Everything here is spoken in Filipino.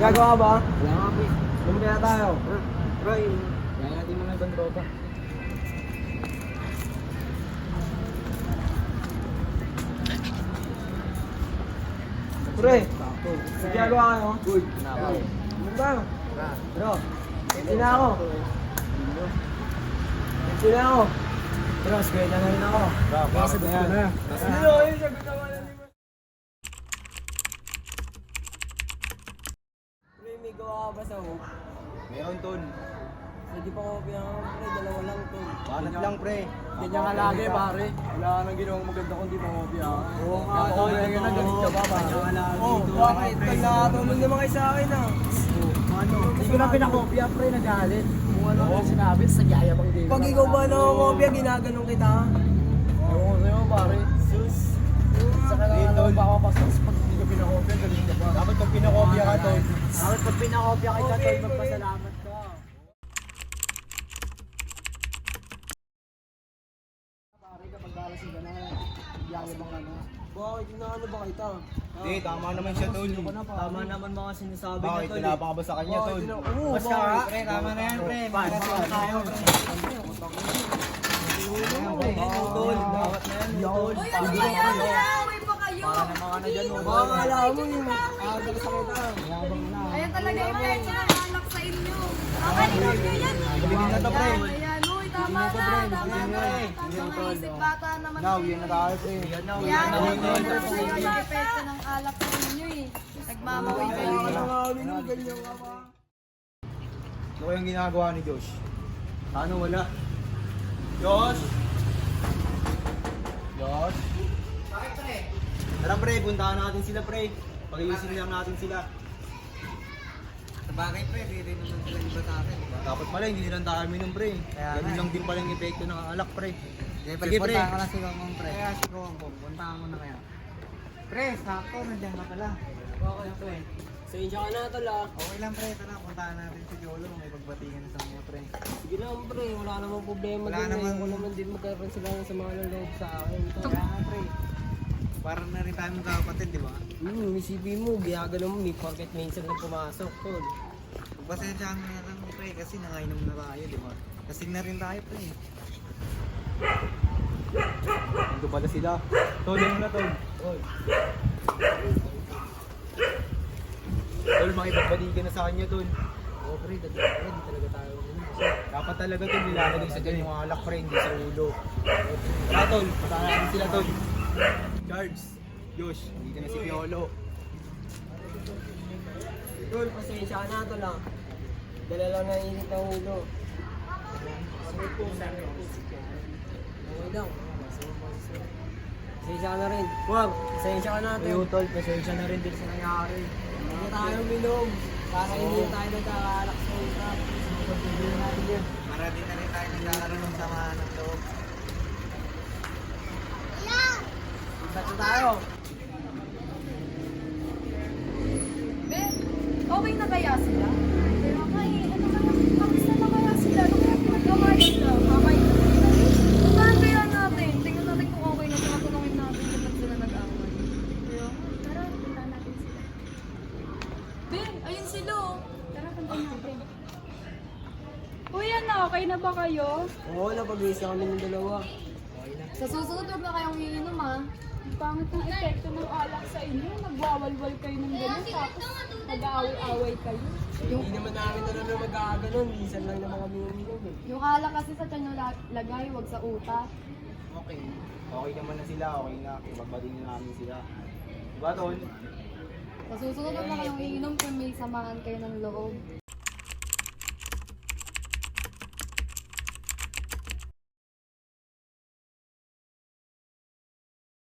Gagawa ba? Wala nga, pre. Inom kaya tayo. Bro, kaya natin mga ibang tropa. Pre, may ginagawa kayo? Good. Inom tayo. Bro, hindi na ako. Hindi na ako. Bro, square na rin ako. Bro, bakit na yan? Ano yun? Sagot naman na lima. Pre, may gawa ka ba sa hook? Meron, Tol. Hindi pa ko pinangang pre, dalawa lang to. Banat lang, pre. Ganyan ka lagi, pare. Wala ka nang ginawang maganda kundi pangopya. Oo nga, Oo, ganyan na, galit ka ba, pare? Oo, bakit? Nagkakatulong naman kayo sa akin ah. Ano? Hindi ko na pinakopya, pre, nagalit. Kung ano ang sinabi, sa yayabang din. Pag ikaw ba nakakopya, ginaganon kita. Oo, sa'yo, pare. Sus. Sa kanila ba ako pasas pag hindi ko pinakopya, galing ka ba? Dapat pag pinakopya ka, Tol. Dapat pag pinakopya ka, Tol, magpasalamat ka. Pare, kapag dalasin ka na, yayabang ka na. Bakit? Inaano ba kita? Hindi, tama naman siya, Tol. Tama naman mga sinasabi Bakit? Tinapa ka ba sa kanya, Tol? Oo, Mas ka bakit? nga, pre. Tama na yan, pre. Paano Magkasi ka? na tayo, pre. Tol, dawat na yan, Tol. Uy, ano ba yan? Away pa kayo. Para naman ka na dyan, Tol. Baka kala mo yung agad sa kita. Yabang na. Ayan talaga yung pwede na anak sa inyo. Kakalimutan nyo yan. Galing na to, pre. Ayan, uy, tama na. Tama na. Tama na, isip bata naman. Now, yun na tayo, pre. Yan, Yan, ito sa inyo yung epekto ng alak sa inyo eh. Nagmamaway kayo. Kaya ka nga minum, ganyan ka pa. Ano yung ginagawa ni Josh? Ano wala? Josh? Josh? Bakit, pre? Tara, pre. Puntahan natin sila, pre. Pag-iusin lang natin sila. Bagay pre, hindi naman sila iba sa akin. Dapat pala, hindi nilang tayo minum, pre. Ganun lang din pala yung epekto ng alak, pre. Sige Sige, pre. punta ka na si Kongkong pre. Kaya si Kongkong, puntahan mo na kaya. Pre, sakto, nandiyan ka pala. Okay, pre. Sensya ka na tol ah. Okay lang, pre. Tara, puntahan natin si Jolo. May pagbatigan na sa mga, pre. Sige lang pre, wala namang problema Wala din naman. Ako naman din magkaroon sila ng sama ng loob sa akin. Kaya nga, pre. Parang na rin tayo magkakapatid, di ba? Isipin mo, ginagano mo, may porket minsan na pumasok tol. Pasensya na lang, pre. Kasi nangainom na tayo, di ba? Kasing na rin tayo, pre. Ito pala sila. Tol, ano na, Tol? Tol. Tol, makipagbalikan na sa kanya, Tol. Oo pre, dati pre, di talaga tayo. Dapat talaga, Tol, nilalagay sa dyan yung alak, pre, hindi sa ulo. Tara, Tol. Puntahan natin sila, Tol. Charles. Josh, hindi na si Piolo. Tol, pasensya ka na tol ah. Dala lang na init ng ulo. Okay lang. Pasensya ka na rin. Wag, pasensya ka na Ayo, tol. Tol, pasensya na rin din sa nangyari. Hindi na tayo minom. Para hindi na tayo nagkakalak sa utak. Pagpipiliin natin yun. Para din na rin tayo nagkakaroon ng samaan ng loob. Ba't na tayo? Be, okay na kaya sila? Pero kaya, ano na, kamusta na kaya sila? Ano kaya pinag-awayan na? Okay na sila. Puntahan kaya natin. Tingnan natin kung okay na sila. Tulungin natin kung ba't sila nag-away. Pero, tara, puntahan natin sila. Be, ayun sila oh. Tara, puntahan natin. Uy, ano, okay na ba kayo? Oo, napag-iisa kami ng dalawa. Sa susunod, huwag na kayong iinom ah. Pangit ang epekto ng alak sa inyo. Nagwawalwal kayo ng gano'n tapos nag-aaway-away kayo. Hindi naman namin na magkakaganon. Minsan lang naman kami uminom eh. Yung alak kasi sa tiyan yung lagay, huwag sa utak. Okay. Okay naman na sila, okay na. Ibabadin na namin sila. Diba, Tol? Sa susunod, huwag na kayong iinom kung may samahan kayo ng loob.